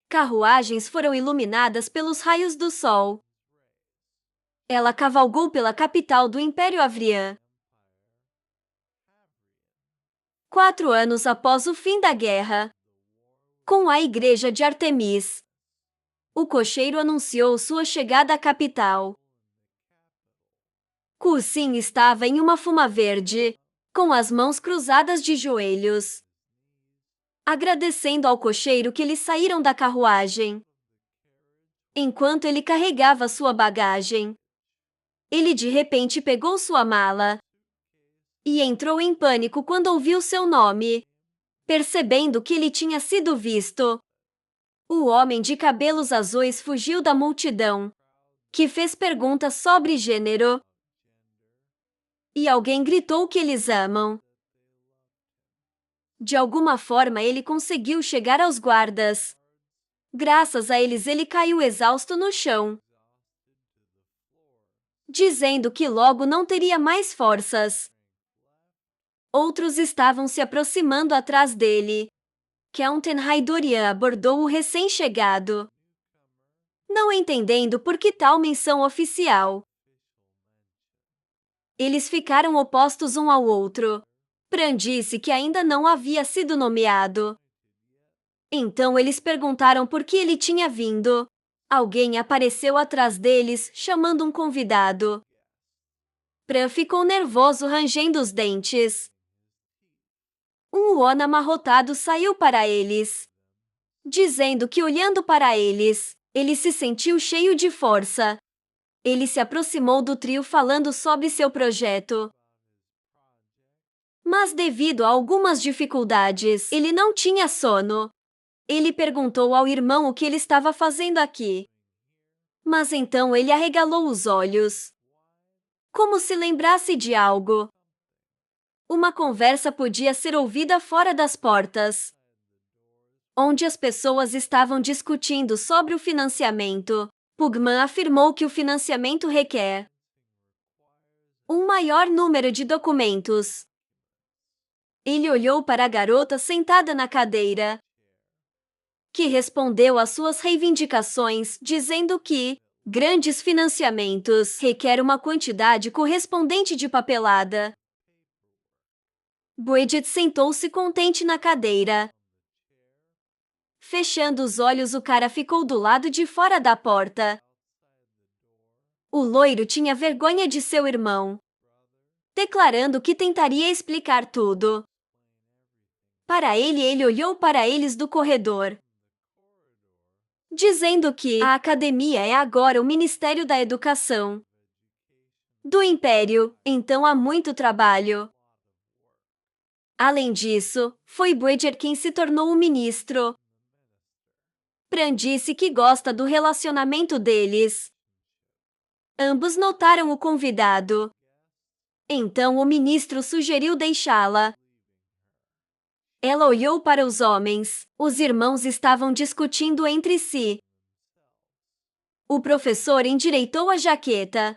Carruagens foram iluminadas pelos raios do sol. Ela cavalgou pela capital do Império Avrian. 4 anos após o fim da guerra, com a igreja de Artemis, o cocheiro anunciou sua chegada à capital. Cusim estava em uma fuma verde, com as mãos cruzadas de joelhos, agradecendo ao cocheiro que eles saíram da carruagem. Enquanto ele carregava sua bagagem, ele de repente pegou sua mala e entrou em pânico quando ouviu seu nome. Percebendo que ele tinha sido visto, o homem de cabelos azuis fugiu da multidão, que fez perguntas sobre gênero, e alguém gritou que eles amam. De alguma forma ele conseguiu chegar aos guardas. Graças a eles ele caiu exausto no chão, dizendo que logo não teria mais forças. Outros estavam se aproximando atrás dele. Captain Haidorian abordou o recém-chegado, não entendendo por que tal menção oficial. Eles ficaram opostos um ao outro. Pran disse que ainda não havia sido nomeado. Então eles perguntaram por que ele tinha vindo. Alguém apareceu atrás deles, chamando um convidado. Pran ficou nervoso, rangendo os dentes. Um Huon amarrotado saiu para eles, dizendo que olhando para eles, ele se sentiu cheio de força. Ele se aproximou do trio falando sobre seu projeto. Mas devido a algumas dificuldades, ele não tinha sono. Ele perguntou ao irmão o que ele estava fazendo aqui. Mas então ele arregalou os olhos, como se lembrasse de algo. Uma conversa podia ser ouvida fora das portas, onde as pessoas estavam discutindo sobre o financiamento. Pugman afirmou que o financiamento requer um maior número de documentos. Ele olhou para a garota sentada na cadeira, que respondeu às suas reivindicações, dizendo que grandes financiamentos requer uma quantidade correspondente de papelada. Bridget sentou-se contente na cadeira. Fechando os olhos, o cara ficou do lado de fora da porta. O loiro tinha vergonha de seu irmão, declarando que tentaria explicar tudo. Para ele olhou para eles do corredor, dizendo que a academia é agora o Ministério da Educação do Império, então há muito trabalho. Além disso, foi Bridger quem se tornou o ministro. Pran disse que gosta do relacionamento deles. Ambos notaram o convidado. Então o ministro sugeriu deixá-la. Ela olhou para os homens. Os irmãos estavam discutindo entre si. O professor endireitou a jaqueta,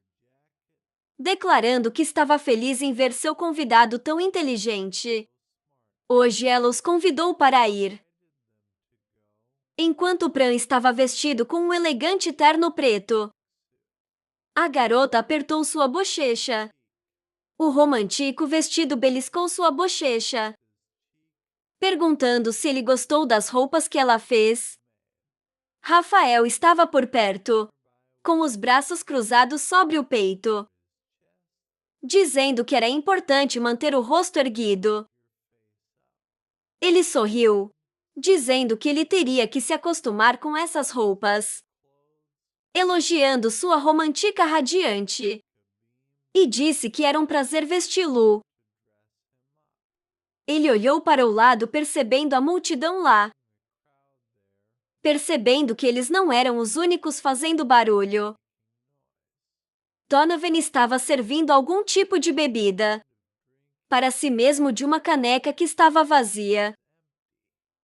declarando que estava feliz em ver seu convidado tão inteligente. Hoje ela os convidou para ir. Enquanto Pran estava vestido com um elegante terno preto, a garota apertou sua bochecha. O romântico vestido beliscou sua bochecha, perguntando se ele gostou das roupas que ela fez. Rafael estava por perto, com os braços cruzados sobre o peito, dizendo que era importante manter o rosto erguido. Ele sorriu, dizendo que ele teria que se acostumar com essas roupas, elogiando sua romântica radiante, e disse que era um prazer vesti-lo. Ele olhou para o lado, percebendo a multidão lá. Percebendo que eles não eram os únicos fazendo barulho, Donovan estava servindo algum tipo de bebida para si mesmo de uma caneca que estava vazia.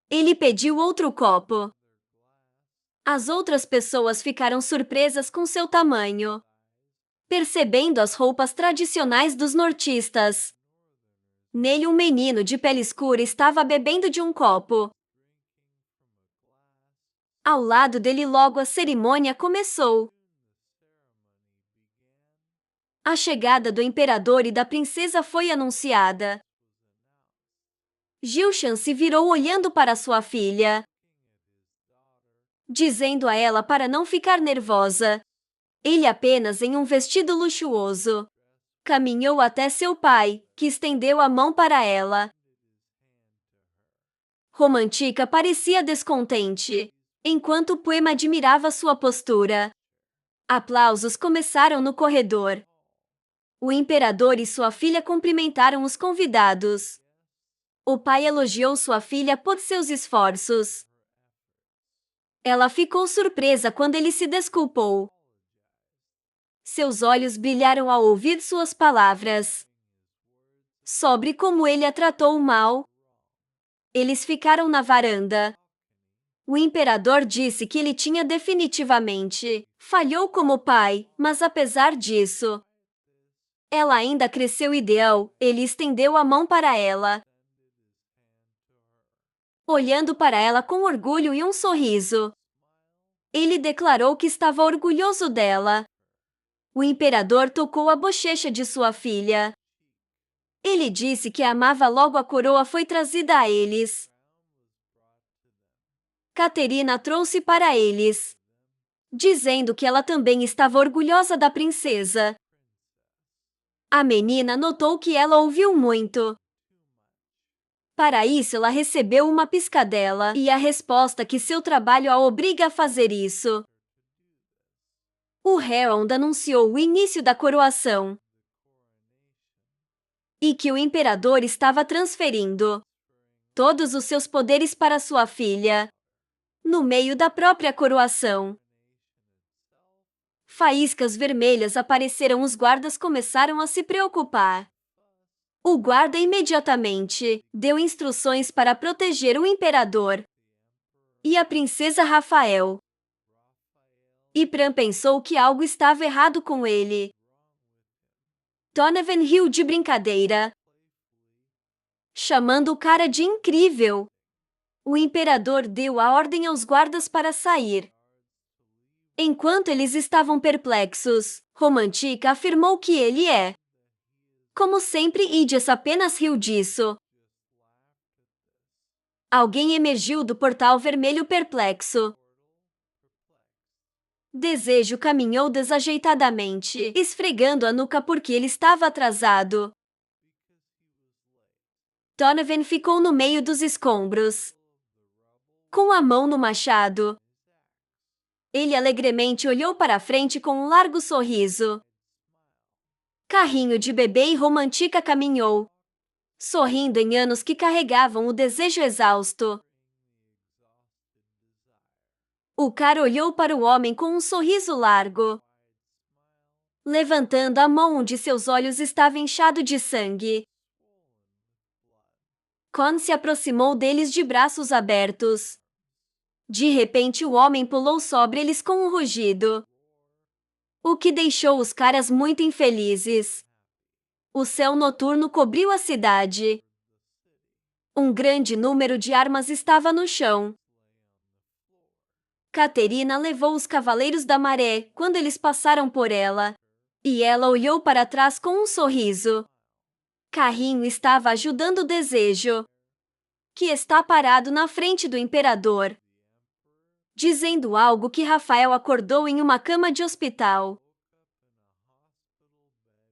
Ele pediu outro copo. As outras pessoas ficaram surpresas com seu tamanho, percebendo as roupas tradicionais dos nortistas. Nele, um menino de pele escura estava bebendo de um copo. Ao lado dele, logo a cerimônia começou. A chegada do imperador e da princesa foi anunciada. Gilshan se virou olhando para sua filha, dizendo a ela para não ficar nervosa. Ele, apenas em um vestido luxuoso, caminhou até seu pai, que estendeu a mão para ela. Romantica parecia descontente, enquanto Poema admirava sua postura. Aplausos começaram no corredor. O imperador e sua filha cumprimentaram os convidados. O pai elogiou sua filha por seus esforços. Ela ficou surpresa quando ele se desculpou. Seus olhos brilharam ao ouvir suas palavras. Sobre como ele a tratou mal. Eles ficaram na varanda. O imperador disse que ele tinha definitivamente falhou como pai, mas apesar disso, ela ainda cresceu ideal. Ele estendeu a mão para ela, olhando para ela com orgulho e um sorriso. Ele declarou que estava orgulhoso dela. O imperador tocou a bochecha de sua filha. Ele disse que amava. Logo a coroa foi trazida a eles. Caterina trouxe para eles, dizendo que ela também estava orgulhosa da princesa. A menina notou que ela ouviu muito. Para isso, ela recebeu uma piscadela e a resposta que seu trabalho a obriga a fazer isso. O Herald anunciou o início da coroação e que o imperador estava transferindo todos os seus poderes para sua filha, no meio da própria coroação. Faíscas vermelhas apareceram. Os guardas começaram a se preocupar. O guarda imediatamente deu instruções para proteger o imperador e a princesa Rafael. E Pran pensou que algo estava errado com ele. Donovan riu de brincadeira, chamando o cara de incrível. O imperador deu a ordem aos guardas para sair. Enquanto eles estavam perplexos, Romantica afirmou que ele é. Como sempre, Idias apenas riu disso. Alguém emergiu do portal vermelho perplexo. Desejo caminhou desajeitadamente, esfregando a nuca porque ele estava atrasado. Donovan ficou no meio dos escombros, com a mão no machado. Ele alegremente olhou para a frente com um largo sorriso. Carrinho de bebê e Romantica caminhou, sorrindo em anos que carregavam o desejo exausto. O cara olhou para o homem com um sorriso largo, levantando a mão onde seus olhos estavam inchados de sangue. Con se aproximou deles de braços abertos. De repente, o homem pulou sobre eles com um rugido, o que deixou os caras muito infelizes. O céu noturno cobriu a cidade. Um grande número de armas estava no chão. Caterina levou os Cavaleiros da Maré quando eles passaram por ela, e ela olhou para trás com um sorriso. Carrinho estava ajudando o Desejo, que está parado na frente do imperador, dizendo algo que Rafael acordou em uma cama de hospital,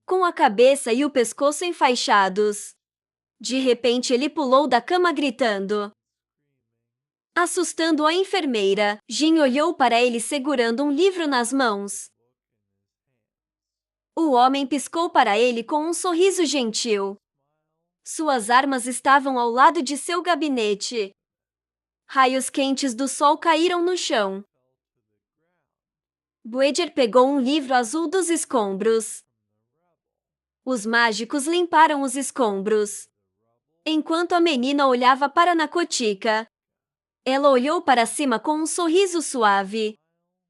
com a cabeça e o pescoço enfaixados. De repente ele pulou da cama gritando, assustando a enfermeira. Jin olhou para ele segurando um livro nas mãos. O homem piscou para ele com um sorriso gentil. Suas armas estavam ao lado de seu gabinete. Raios quentes do sol caíram no chão. Boeger pegou um livro azul dos escombros. Os mágicos limparam os escombros, enquanto a menina olhava para Nakotica. Ela olhou para cima com um sorriso suave,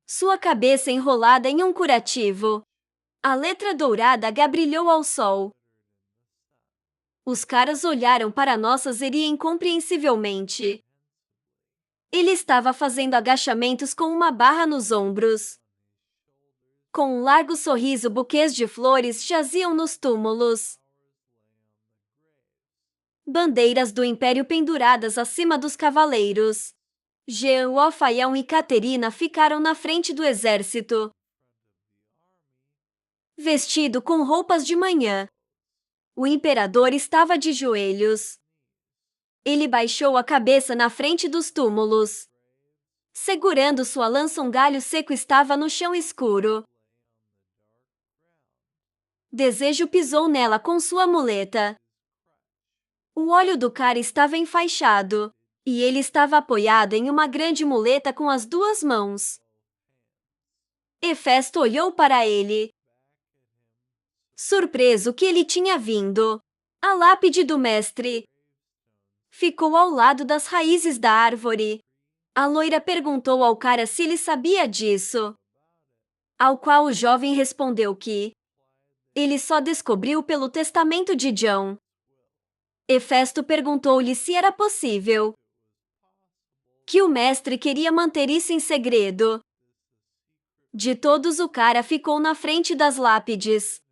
sua cabeça enrolada em um curativo. A letra dourada H brilhou ao sol. Os caras olharam para nossa Zeri incompreensivelmente. Ele estava fazendo agachamentos com uma barra nos ombros. Com um largo sorriso, buquês de flores jaziam nos túmulos. Bandeiras do Império penduradas acima dos cavaleiros. Jean, Ophion e Caterina ficaram na frente do exército. Vestido com roupas de manhã, o imperador estava de joelhos. Ele baixou a cabeça na frente dos túmulos. Segurando sua lança, um galho seco estava no chão escuro. Desejo pisou nela com sua muleta. O olho do cara estava enfaixado, e ele estava apoiado em uma grande muleta com as duas mãos. Hefesto olhou para ele, surpreso que ele tinha vindo. A lápide do mestre ficou ao lado das raízes da árvore. A loira perguntou ao cara se ele sabia disso, ao qual o jovem respondeu que ele só descobriu pelo testamento de John. Hefesto perguntou-lhe se era possível que o mestre queria manter isso em segredo. De todos, o cara ficou na frente das lápides.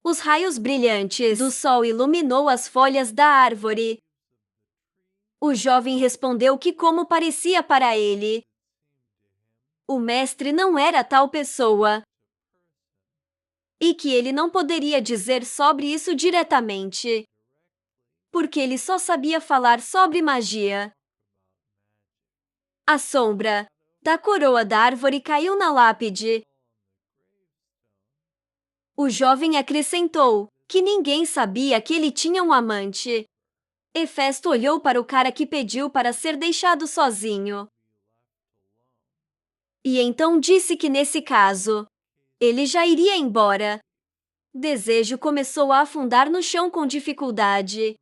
Os raios brilhantes do sol iluminou as folhas da árvore. O jovem respondeu que como parecia para ele, o mestre não era tal pessoa, e que ele não poderia dizer sobre isso diretamente, porque ele só sabia falar sobre magia. A sombra da coroa da árvore caiu na lápide. O jovem acrescentou que ninguém sabia que ele tinha um amante. Hefesto olhou para o cara que pediu para ser deixado sozinho. E então disse que nesse caso, ele já iria embora. Desejo começou a afundar no chão com dificuldade,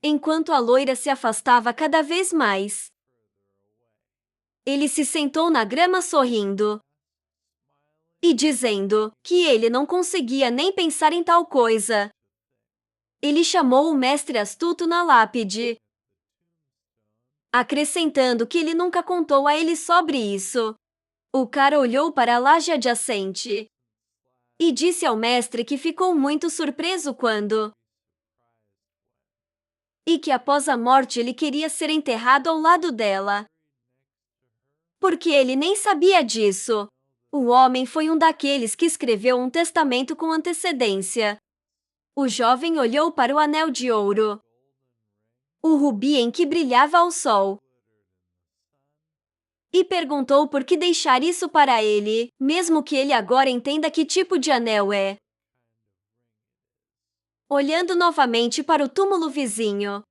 enquanto a loira se afastava cada vez mais. Ele se sentou na grama sorrindo e dizendo que ele não conseguia nem pensar em tal coisa. Ele chamou o mestre astuto na lápide, acrescentando que ele nunca contou a ele sobre isso. O cara olhou para a laje adjacente e disse ao mestre que ficou muito surpreso quando e que após a morte ele queria ser enterrado ao lado dela, porque ele nem sabia disso. O homem foi um daqueles que escreveu um testamento com antecedência. O jovem olhou para o anel de ouro, o rubi em que brilhava ao sol, e perguntou por que deixar isso para ele, mesmo que ele agora entenda que tipo de anel é. Olhando novamente para o túmulo vizinho,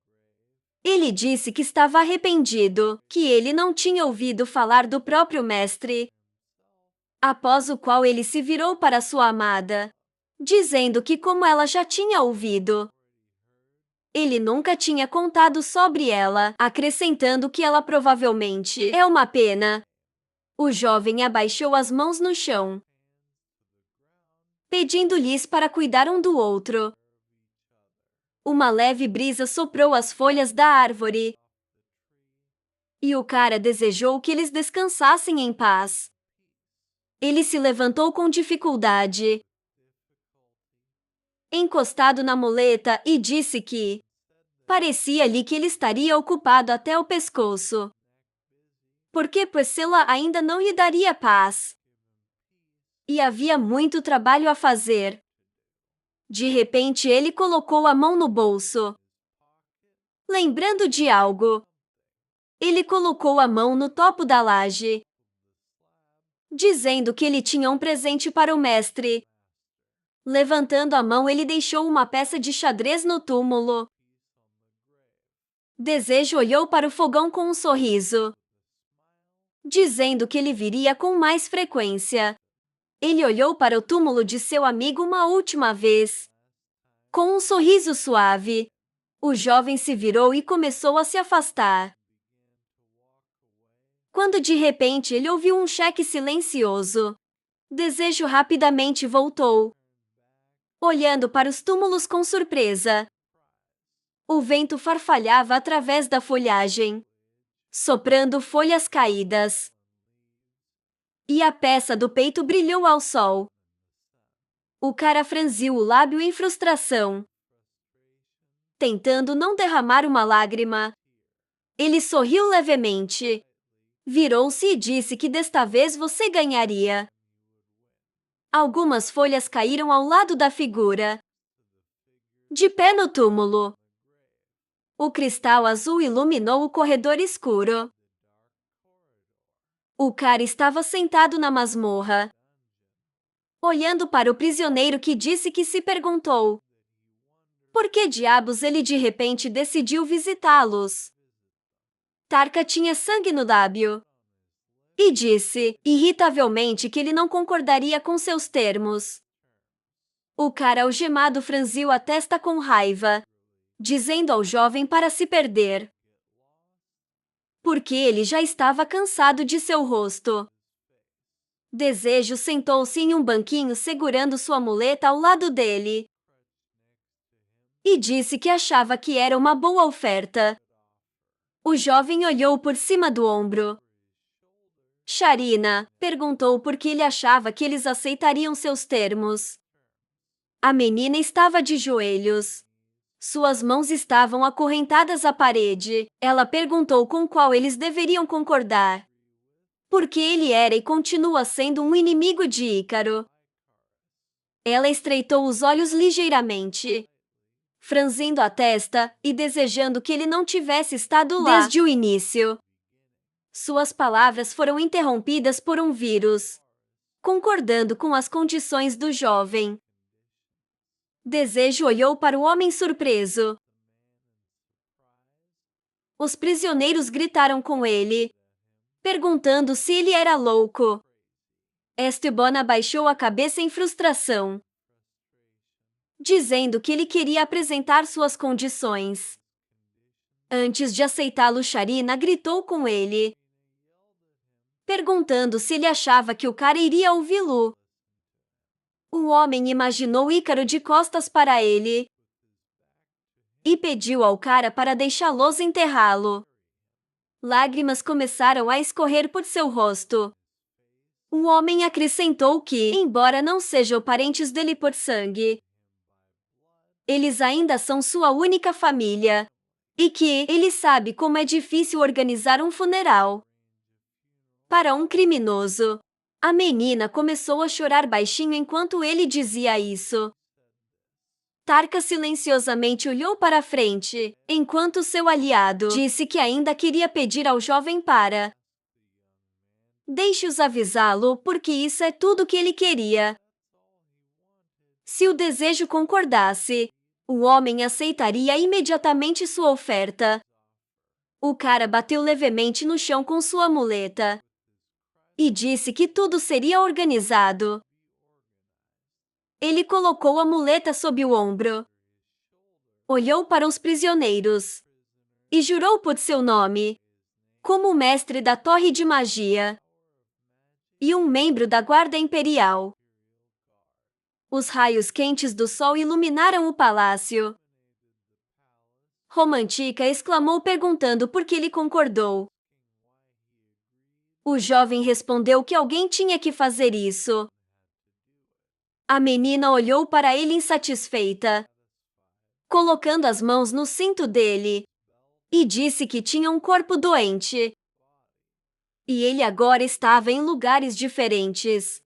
ele disse que estava arrependido, que ele não tinha ouvido falar do próprio mestre, após o qual ele se virou para sua amada, dizendo que como ela já tinha ouvido, ele nunca tinha contado sobre ela, acrescentando que ela provavelmente é uma pena. O jovem abaixou as mãos no chão, pedindo-lhes para cuidar um do outro. Uma leve brisa soprou as folhas da árvore, e o cara desejou que eles descansassem em paz. Ele se levantou com dificuldade, encostado na muleta, e disse que parecia-lhe que ele estaria ocupado até o pescoço, porque Priscila ainda não lhe daria paz, e havia muito trabalho a fazer. De repente ele colocou a mão no bolso. Lembrando de algo, ele colocou a mão no topo da laje, dizendo que ele tinha um presente para o mestre. Levantando a mão, ele deixou uma peça de xadrez no túmulo. Desejo olhou para o fogão com um sorriso, dizendo que ele viria com mais frequência. Ele olhou para o túmulo de seu amigo uma última vez, com um sorriso suave. O jovem se virou e começou a se afastar, quando de repente ele ouviu um cheque silencioso. Desejo rapidamente voltou, olhando para os túmulos com surpresa. O vento farfalhava através da folhagem, soprando folhas caídas. E a peça do peito brilhou ao sol. O cara franziu o lábio em frustração, tentando não derramar uma lágrima. Ele sorriu levemente, virou-se e disse que desta vez você ganharia. Algumas folhas caíram ao lado da figura, de pé no túmulo. O cristal azul iluminou o corredor escuro. O cara estava sentado na masmorra, olhando para o prisioneiro que disse que se perguntou por que diabos ele de repente decidiu visitá-los. Tarka tinha sangue no lábio e disse, irritavelmente, que ele não concordaria com seus termos. O cara algemado franziu a testa com raiva, dizendo ao jovem para se perder, porque ele já estava cansado de seu rosto. Desejo sentou-se em um banquinho segurando sua muleta ao lado dele e disse que achava que era uma boa oferta. O jovem olhou por cima do ombro. Sharina perguntou por que ele achava que eles aceitariam seus termos. A menina estava de joelhos. Suas mãos estavam acorrentadas à parede. Ela perguntou com qual eles deveriam concordar. Porque ele era e continua sendo um inimigo de Ícaro. Ela estreitou os olhos ligeiramente, franzindo a testa e desejando que ele não tivesse estado lá desde o início. Suas palavras foram interrompidas por um vírus, concordando com as condições do jovem. Desejo olhou para o homem surpreso. Os prisioneiros gritaram com ele, perguntando se ele era louco. Esteban abaixou a cabeça em frustração, dizendo que ele queria apresentar suas condições. Antes de aceitá-lo, Sharina gritou com ele, perguntando se ele achava que o cara iria ouvi-lo. O homem imaginou Ícaro de costas para ele e pediu ao cara para deixá-los enterrá-lo. Lágrimas começaram a escorrer por seu rosto. O homem acrescentou que, embora não sejam parentes dele por sangue, eles ainda são sua única família e que ele sabe como é difícil organizar um funeral para um criminoso. A menina começou a chorar baixinho enquanto ele dizia isso. Tarka silenciosamente olhou para frente, enquanto seu aliado disse que ainda queria pedir ao jovem para deixe-os avisá-lo, porque isso é tudo que ele queria. Se o desejo concordasse, o homem aceitaria imediatamente sua oferta. O cara bateu levemente no chão com sua muleta e disse que tudo seria organizado. Ele colocou a muleta sob o ombro, olhou para os prisioneiros e jurou por seu nome, como mestre da Torre de Magia e um membro da Guarda Imperial. Os raios quentes do sol iluminaram o palácio. Romantica exclamou perguntando por que ele concordou. O jovem respondeu que alguém tinha que fazer isso. A menina olhou para ele insatisfeita, colocando as mãos no cinto dele, e disse que tinha um corpo doente. E ele agora estava em lugares diferentes.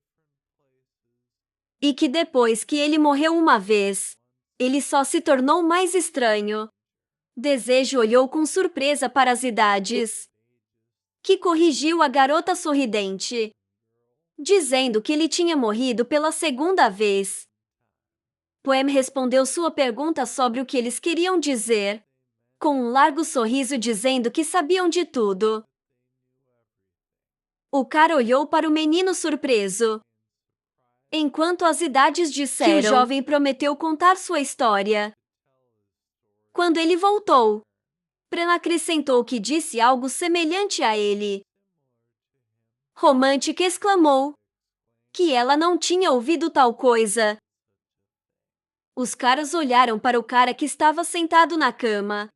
E que depois que ele morreu uma vez, ele só se tornou mais estranho. Desejo olhou com surpresa para as idades, que corrigiu a garota sorridente, dizendo que ele tinha morrido pela segunda vez. Poem respondeu sua pergunta sobre o que eles queriam dizer, com um largo sorriso dizendo que sabiam de tudo. O cara olhou para o menino surpreso, enquanto as idades disseram que o jovem prometeu contar sua história. Quando ele voltou, Pran acrescentou que disse algo semelhante a ele. Romântica exclamou que ela não tinha ouvido tal coisa. Os caras olharam para o cara que estava sentado na cama.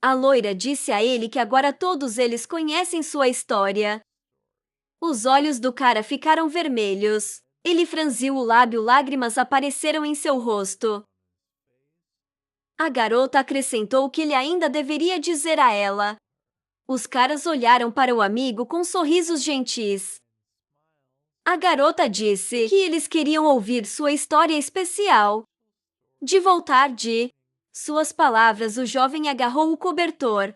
A loira disse a ele que agora todos eles conhecem sua história. Os olhos do cara ficaram vermelhos. Ele franziu o lábio, lágrimas apareceram em seu rosto. A garota acrescentou que ele ainda deveria dizer a ela. Os caras olharam para o amigo com sorrisos gentis. A garota disse que eles queriam ouvir sua história especial. De voltar de suas palavras, o jovem agarrou o cobertor.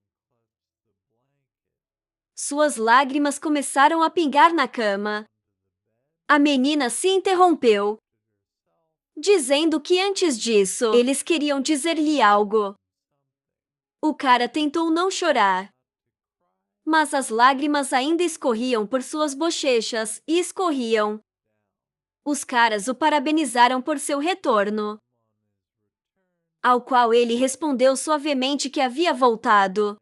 Suas lágrimas começaram a pingar na cama. A menina se interrompeu, dizendo que antes disso, eles queriam dizer-lhe algo. O cara tentou não chorar, mas as lágrimas ainda escorriam por suas bochechas e escorriam. Os caras o parabenizaram por seu retorno, ao qual ele respondeu suavemente que havia voltado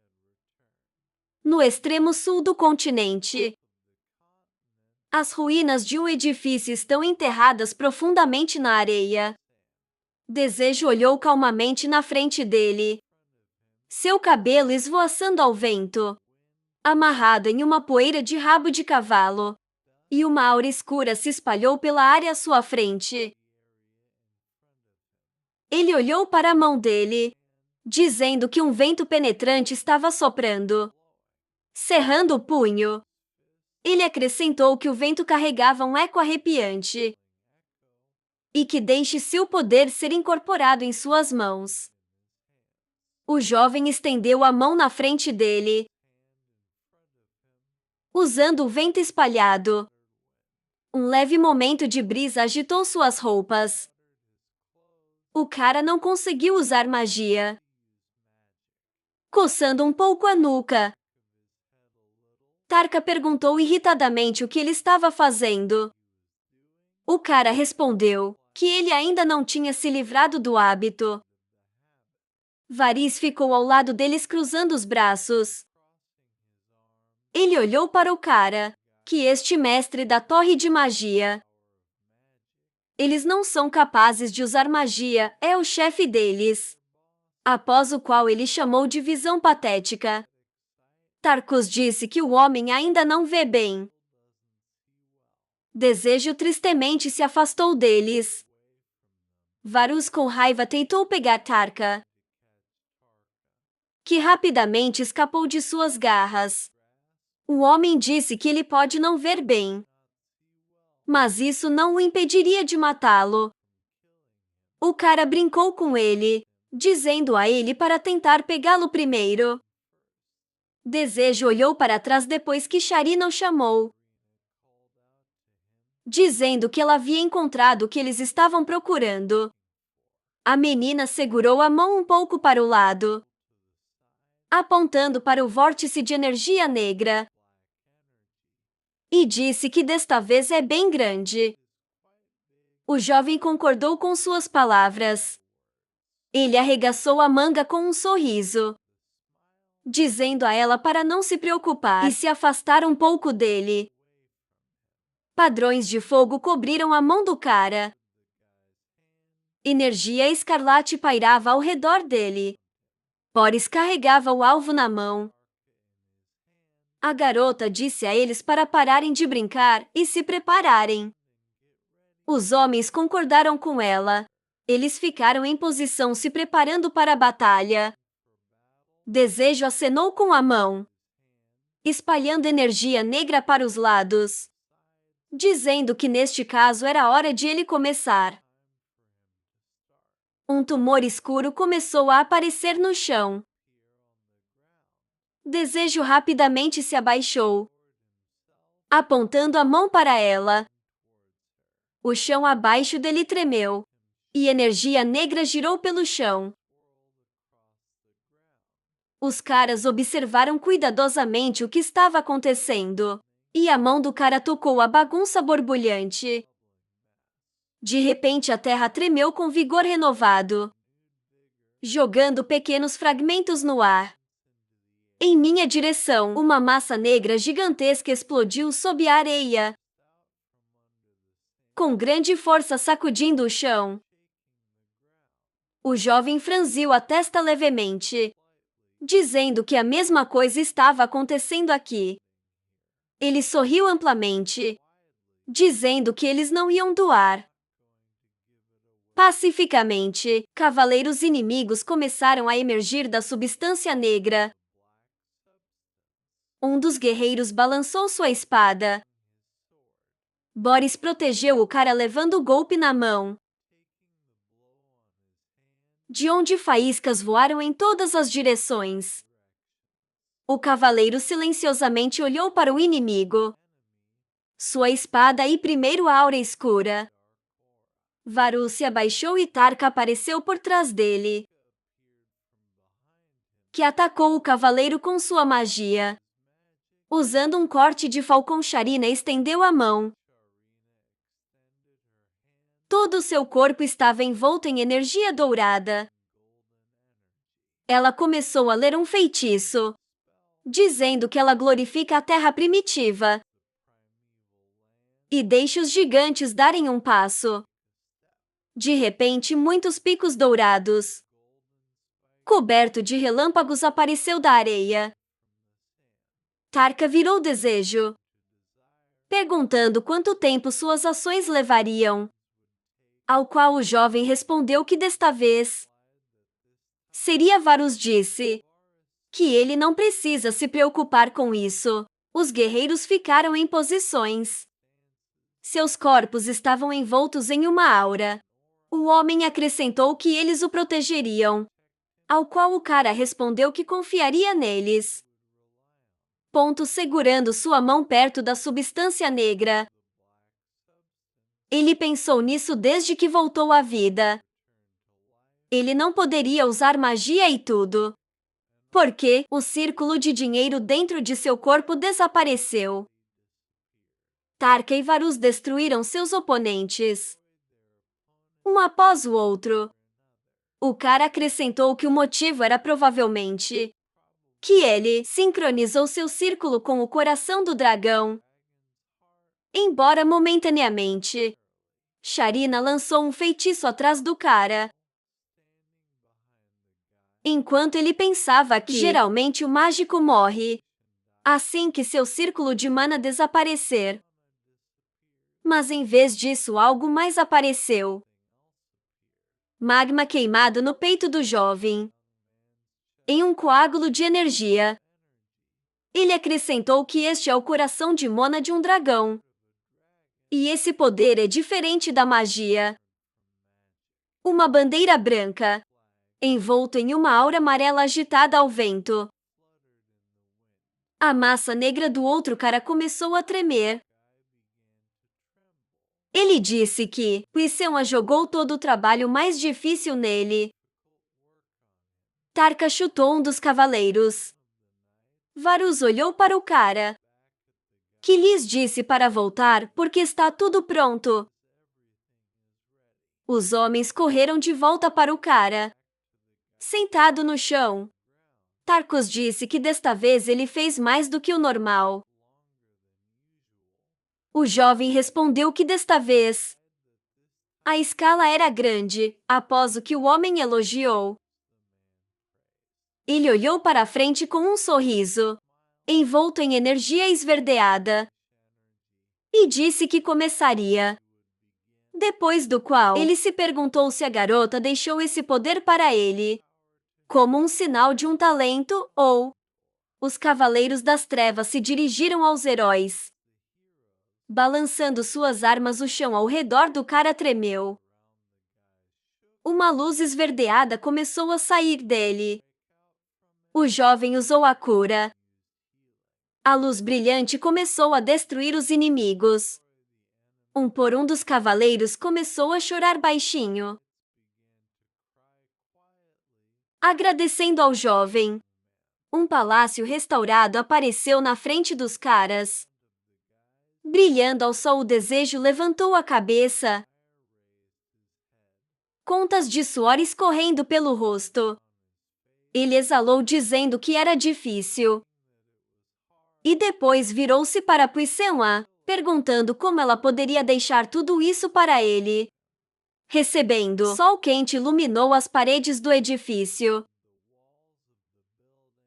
no extremo sul do continente. As ruínas de um edifício estão enterradas profundamente na areia. Desejo olhou calmamente na frente dele, seu cabelo esvoaçando ao vento, amarrado em uma poeira de rabo de cavalo, e uma aura escura se espalhou pela área à sua frente. Ele olhou para a mão dele, dizendo que um vento penetrante estava soprando. Cerrando o punho, ele acrescentou que o vento carregava um eco arrepiante e que deixe seu poder ser incorporado em suas mãos. O jovem estendeu a mão na frente dele, usando o vento espalhado. Um leve momento de brisa agitou suas roupas. O cara não conseguiu usar magia. Coçando um pouco a nuca, Tarka perguntou irritadamente o que ele estava fazendo. O cara respondeu que ele ainda não tinha se livrado do hábito. Varys ficou ao lado deles cruzando os braços. Ele olhou para o cara, que este mestre da torre de magia. Eles não são capazes de usar magia, é o chefe deles. Após o qual ele chamou de visão patética. Tarkus disse que o homem ainda não vê bem. Desejo tristemente se afastou deles. Varus com raiva tentou pegar Tarka, que rapidamente escapou de suas garras. O homem disse que ele pode não ver bem, mas isso não o impediria de matá-lo. O cara brincou com ele, dizendo a ele para tentar pegá-lo primeiro. Desejo olhou para trás depois que Sharina o chamou, dizendo que ela havia encontrado o que eles estavam procurando. A menina segurou a mão um pouco para o lado, apontando para o vórtice de energia negra, e disse que desta vez é bem grande. O jovem concordou com suas palavras. Ele arregaçou a manga com um sorriso, dizendo a ela para não se preocupar e se afastar um pouco dele. Padrões de fogo cobriram a mão do cara. Energia escarlate pairava ao redor dele. Boris carregava o alvo na mão. A garota disse a eles para pararem de brincar e se prepararem. Os homens concordaram com ela. Eles ficaram em posição se preparando para a batalha. Desejo acenou com a mão, espalhando energia negra para os lados, dizendo que neste caso era hora de ele começar. Um tumor escuro começou a aparecer no chão. Desejo rapidamente se abaixou, apontando a mão para ela. O chão abaixo dele tremeu, e energia negra girou pelo chão. Os caras observaram cuidadosamente o que estava acontecendo, e a mão do cara tocou a bagunça borbulhante. De repente a terra tremeu com vigor renovado, jogando pequenos fragmentos no ar. Em minha direção, uma massa negra gigantesca explodiu sob a areia, com grande força sacudindo o chão. O jovem franziu a testa levemente, dizendo que a mesma coisa estava acontecendo aqui. Ele sorriu amplamente, dizendo que eles não iam doar. Pacificamente, cavaleiros inimigos começaram a emergir da substância negra. Um dos guerreiros balançou sua espada. Boris protegeu o cara levando o golpe na mão, de onde faíscas voaram em todas as direções. O cavaleiro silenciosamente olhou para o inimigo. Sua espada e primeiro a aura escura. Varus se abaixou e Tarka apareceu por trás dele, que atacou o cavaleiro com sua magia. Usando um corte de falcão, Sharina estendeu a mão. Todo seu corpo estava envolto em energia dourada. Ela começou a ler um feitiço, dizendo que ela glorifica a terra primitiva e deixa os gigantes darem um passo. De repente, muitos picos dourados, coberto de relâmpagos, apareceu da areia. Tarka virou desejo, perguntando quanto tempo suas ações levariam. Ao qual o jovem respondeu que desta vez seria. Varus disse que ele não precisa se preocupar com isso. Os guerreiros ficaram em posições. Seus corpos estavam envoltos em uma aura. O homem acrescentou que eles o protegeriam, ao qual o cara respondeu que confiaria neles. Segurando sua mão perto da substância negra. Ele pensou nisso desde que voltou à vida. Ele não poderia usar magia e tudo, porque o círculo de dinheiro dentro de seu corpo desapareceu. Tarka e Varus destruíram seus oponentes, um após o outro. O cara acrescentou que o motivo era provavelmente que ele sincronizou seu círculo com o coração do dragão. Embora momentaneamente, Sharina lançou um feitiço atrás do cara. Enquanto ele pensava que geralmente o mágico morre assim que seu círculo de mana desaparecer. Mas em vez disso, algo mais apareceu. Magma queimado no peito do jovem, em um coágulo de energia. Ele acrescentou que este é o coração de Mona de um dragão. E esse poder é diferente da magia. Uma bandeira branca, envolto em uma aura amarela agitada ao vento. A massa negra do outro cara começou a tremer. Ele disse que Puissema jogou todo o trabalho mais difícil nele. Tarka chutou um dos cavaleiros. Varus olhou para o cara, que lhes disse para voltar porque está tudo pronto. Os homens correram de volta para o cara, sentado no chão. Tarkus disse que desta vez ele fez mais do que o normal. O jovem respondeu que desta vez a escala era grande, após o que o homem elogiou. Ele olhou para a frente com um sorriso, envolto em energia esverdeada, e disse que começaria. Depois do qual, ele se perguntou se a garota deixou esse poder para ele, como um sinal de um talento, ou... Os Cavaleiros das Trevas se dirigiram aos heróis. Balançando suas armas, o chão ao redor do cara tremeu. Uma luz esverdeada começou a sair dele. O jovem usou a cura. A luz brilhante começou a destruir os inimigos. Um por um dos cavaleiros começou a chorar baixinho, agradecendo ao jovem. Um palácio restaurado apareceu na frente dos caras. Brilhando ao sol, o desejo levantou a cabeça, contas de suor escorrendo pelo rosto. Ele exalou dizendo que era difícil. E depois virou-se para Puissema, perguntando como ela poderia deixar tudo isso para ele. Recebendo sol quente iluminou as paredes do edifício.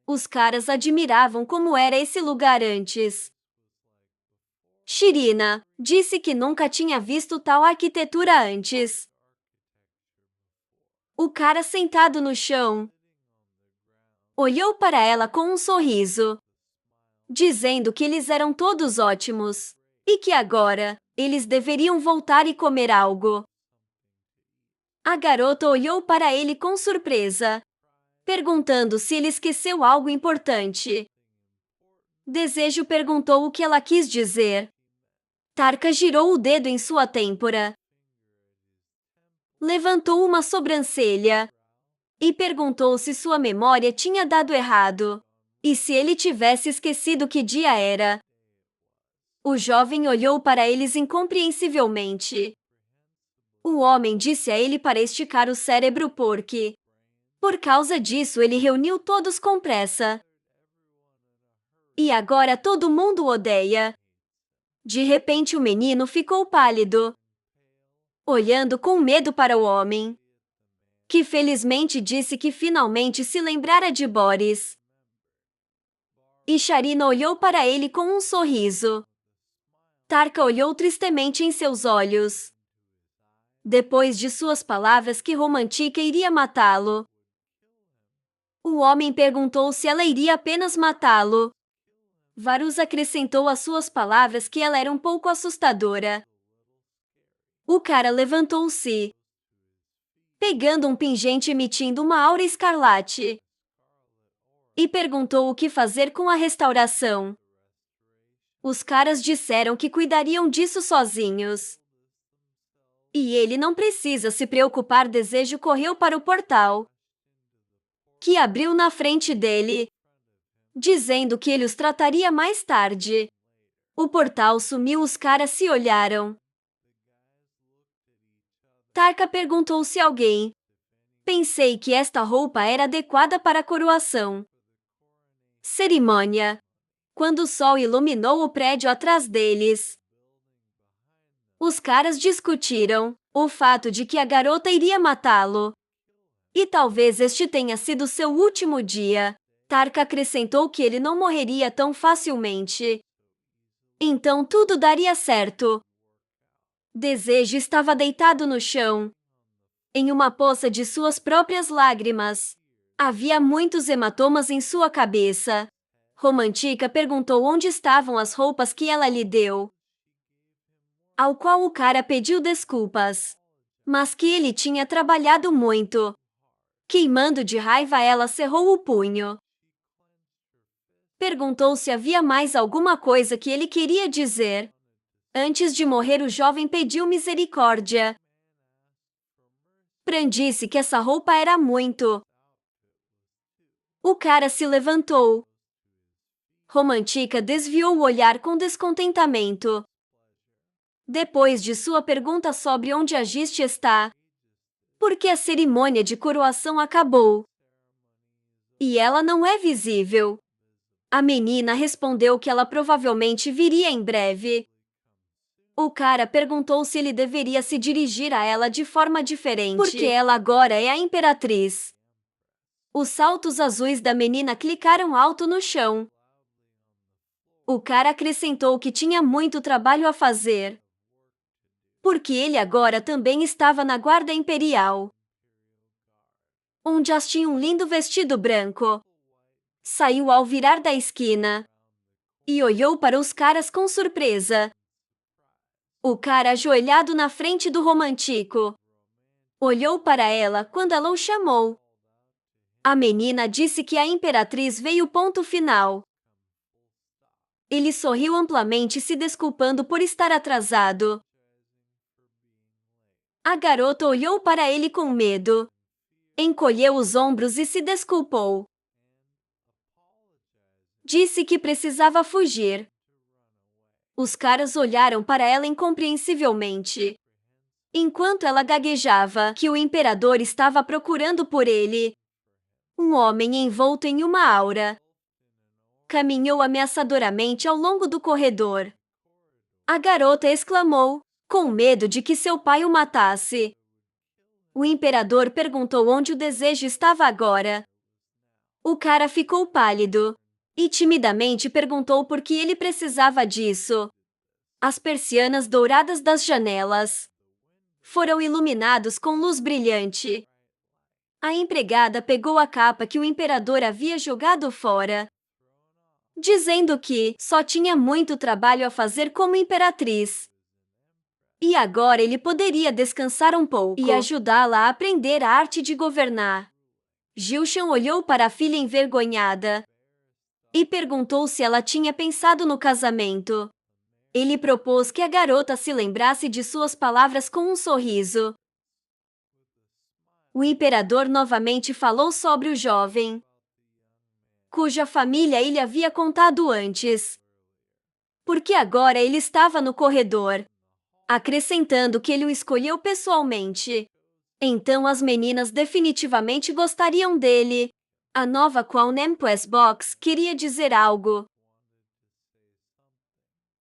Os caras admiravam como era esse lugar antes. Shirina disse que nunca tinha visto tal arquitetura antes. O cara sentado no chão olhou para ela com um sorriso, dizendo que eles eram todos ótimos e que agora eles deveriam voltar e comer algo. A garota olhou para ele com surpresa, perguntando se ele esqueceu algo importante. Desejo perguntou o que ela quis dizer. Tarka girou o dedo em sua têmpora, levantou uma sobrancelha e perguntou se sua memória tinha dado errado e se ele tivesse esquecido que dia era. O jovem olhou para eles incompreensivelmente. O homem disse a ele para esticar o cérebro porque, por causa disso, ele reuniu todos com pressa. E agora todo mundo o odeia. De repente o menino ficou pálido, olhando com medo para o homem, que felizmente disse que finalmente se lembrara de Boris. E Sharina olhou para ele com um sorriso. Tarka olhou tristemente em seus olhos. Depois de suas palavras que Romantica iria matá-lo. O homem perguntou se ela iria apenas matá-lo. Varus acrescentou às suas palavras que ela era um pouco assustadora. O cara levantou-se, pegando um pingente emitindo uma aura escarlate, e perguntou o que fazer com a restauração. Os caras disseram que cuidariam disso sozinhos. E ele não precisa se preocupar. Desejo correu para o portal, que abriu na frente dele, dizendo que ele os trataria mais tarde. O portal sumiu, os caras se olharam. Tarka perguntou se alguém. Pensei que esta roupa era adequada para a coroação. Cerimônia. Quando o sol iluminou o prédio atrás deles, os caras discutiram o fato de que a garota iria matá-lo. E talvez este tenha sido seu último dia. Tarka acrescentou que ele não morreria tão facilmente. Então tudo daria certo. Desejo estava deitado no chão, em uma poça de suas próprias lágrimas. Havia muitos hematomas em sua cabeça. Romantica perguntou onde estavam as roupas que ela lhe deu, ao qual o cara pediu desculpas, mas que ele tinha trabalhado muito. Queimando de raiva, ela cerrou o punho. Perguntou se havia mais alguma coisa que ele queria dizer. Antes de morrer, o jovem pediu misericórdia. Pran disse que essa roupa era muito. O cara se levantou. Romantica desviou o olhar com descontentamento. Depois de sua pergunta sobre onde a Giste está, porque a cerimônia de coroação acabou e ela não é visível. A menina respondeu que ela provavelmente viria em breve. O cara perguntou se ele deveria se dirigir a ela de forma diferente, porque ela agora é a imperatriz. Os saltos azuis da menina clicaram alto no chão. O cara acrescentou que tinha muito trabalho a fazer, porque ele agora também estava na guarda imperial, onde as tinha um lindo vestido branco. Saiu ao virar da esquina e olhou para os caras com surpresa. O cara ajoelhado na frente do Romantico olhou para ela quando ela o chamou. A menina disse que a imperatriz veio. Ponto final. Ele sorriu amplamente, se desculpando por estar atrasado. A garota olhou para ele com medo, encolheu os ombros e se desculpou. Disse que precisava fugir. Os caras olharam para ela incompreensivelmente, enquanto ela gaguejava que o imperador estava procurando por ele. Um homem envolto em uma aura caminhou ameaçadoramente ao longo do corredor. A garota exclamou, com medo de que seu pai o matasse. O imperador perguntou onde o desejo estava agora. O cara ficou pálido e timidamente perguntou por que ele precisava disso. As persianas douradas das janelas foram iluminados com luz brilhante. A empregada pegou a capa que o imperador havia jogado fora, dizendo que só tinha muito trabalho a fazer como imperatriz. E agora ele poderia descansar um pouco e ajudá-la a aprender a arte de governar. Gilshan olhou para a filha envergonhada e perguntou se ela tinha pensado no casamento. Ele propôs que a garota se lembrasse de suas palavras com um sorriso. O imperador novamente falou sobre o jovem, cuja família ele havia contado antes, porque agora ele estava no corredor, acrescentando que ele o escolheu pessoalmente. Então as meninas definitivamente gostariam dele. A nova Qual Nempes Box queria dizer algo,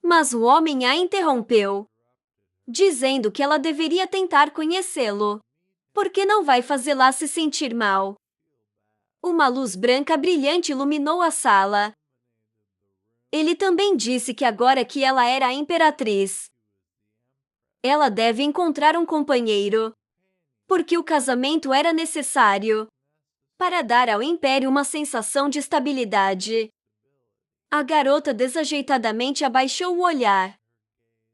mas o homem a interrompeu, dizendo que ela deveria tentar conhecê-lo, porque não vai fazê-la se sentir mal. Uma luz branca brilhante iluminou a sala. Ele também disse que agora que ela era a imperatriz, ela deve encontrar um companheiro, porque o casamento era necessário para dar ao império uma sensação de estabilidade. A garota desajeitadamente abaixou o olhar,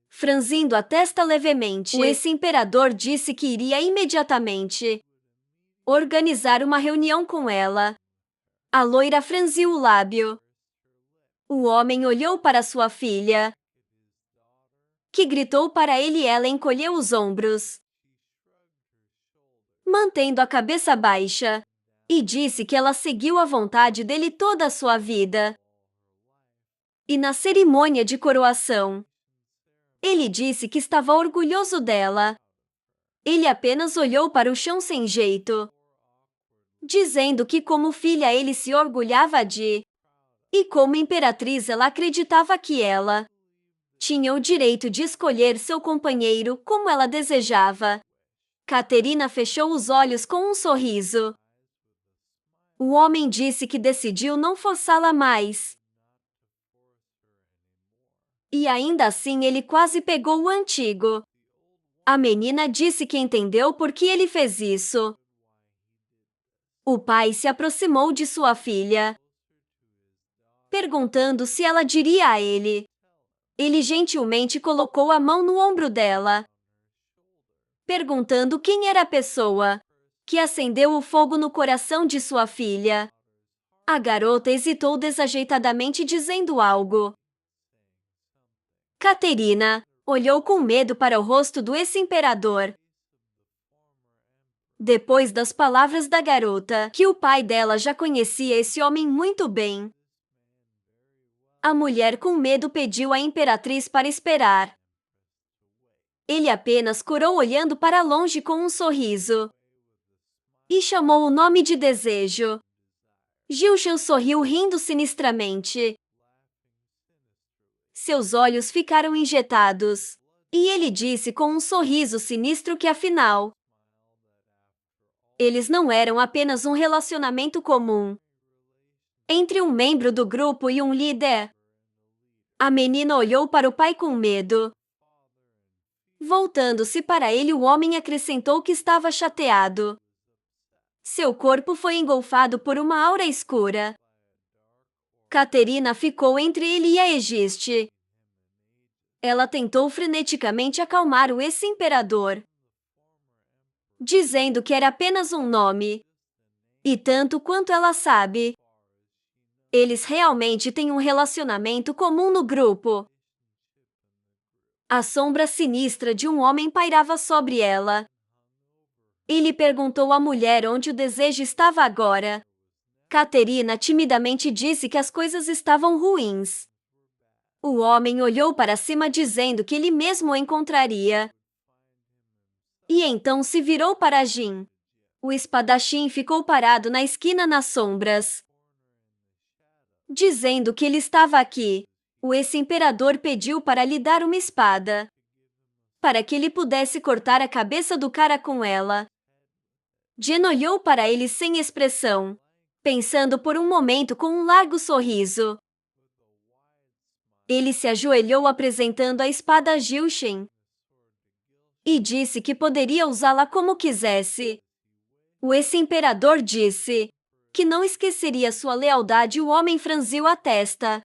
franzindo a testa levemente. O ex-imperador disse que iria imediatamente organizar uma reunião com ela. A loira franziu o lábio. O homem olhou para sua filha, que gritou para ele e ela encolheu os ombros, mantendo a cabeça baixa, e disse que ela seguiu a vontade dele toda a sua vida. E na cerimônia de coroação, ele disse que estava orgulhoso dela. Ele apenas olhou para o chão sem jeito, dizendo que como filha ele se orgulhava de, e como imperatriz ela acreditava que ela tinha o direito de escolher seu companheiro como ela desejava. Caterina fechou os olhos com um sorriso. O homem disse que decidiu não forçá-la mais. E ainda assim ele quase pegou o antigo. A menina disse que entendeu por que ele fez isso. O pai se aproximou de sua filha, perguntando se ela diria a ele. Ele gentilmente colocou a mão no ombro dela, perguntando quem era a pessoa que acendeu o fogo no coração de sua filha. A garota hesitou desajeitadamente dizendo algo. Caterina olhou com medo para o rosto do ex-imperador. Depois das palavras da garota, que o pai dela já conhecia esse homem muito bem, a mulher com medo pediu à imperatriz para esperar. Ele apenas corou olhando para longe com um sorriso e chamou o nome de desejo. Gilshan sorriu rindo sinistramente. Seus olhos ficaram injetados, e ele disse com um sorriso sinistro que afinal, eles não eram apenas um relacionamento comum entre um membro do grupo e um líder. A menina olhou para o pai com medo. Voltando-se para ele, o homem acrescentou que estava chateado. Seu corpo foi engolfado por uma aura escura. Caterina ficou entre ele e a Egiste. Ela tentou freneticamente acalmar o ex-imperador, dizendo que era apenas um nome. E tanto quanto ela sabe, eles realmente têm um relacionamento comum no grupo. A sombra sinistra de um homem pairava sobre ela. Ele perguntou à mulher onde o desejo estava agora. Caterina timidamente disse que as coisas estavam ruins. O homem olhou para cima dizendo que ele mesmo o encontraria. E então se virou para Jin. O espadachim ficou parado na esquina nas sombras, dizendo que ele estava aqui. O ex-imperador pediu para lhe dar uma espada, para que ele pudesse cortar a cabeça do cara com ela. Jen olhou para ele sem expressão, pensando por um momento com um largo sorriso. Ele se ajoelhou apresentando a espada a Gilshen e disse que poderia usá-la como quisesse. O ex-imperador disse que não esqueceria sua lealdade e o homem franziu a testa.